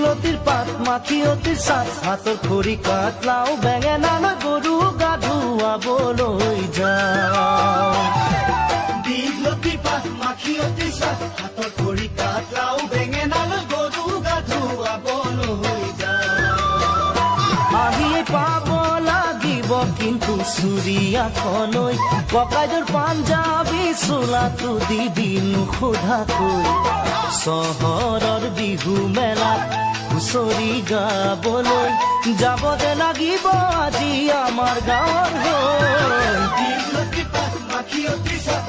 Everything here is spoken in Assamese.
দীঘলতিৰ পাত মাখিয়তিৰ চাত হাতৰ খৰি কাট লাও বেঙেনা লৈ গৰু গা ধুৱাবলৈ যাওঁ দীঘলতিৰ পাত মাখিয়তিৰ চাত হাতৰ খৰি কাট লাও বেঙেনা লৈ গৰু গা ধুৱাবলৈ যাওঁ আহিয়ে পাব লাগিব কিন্তু চুৰিয়াখনৈ ককাইদেউৰ পাঞ্জাবী চোলাটো দিবি নোসোধাকৈ চহৰৰ বিহু মেলাত হুঁচৰি গাবলৈ যাব যে লাগিব আজি আমাৰ গাঁৱৰ হৈ দীঘলতি পাত মাখিয়তি চাত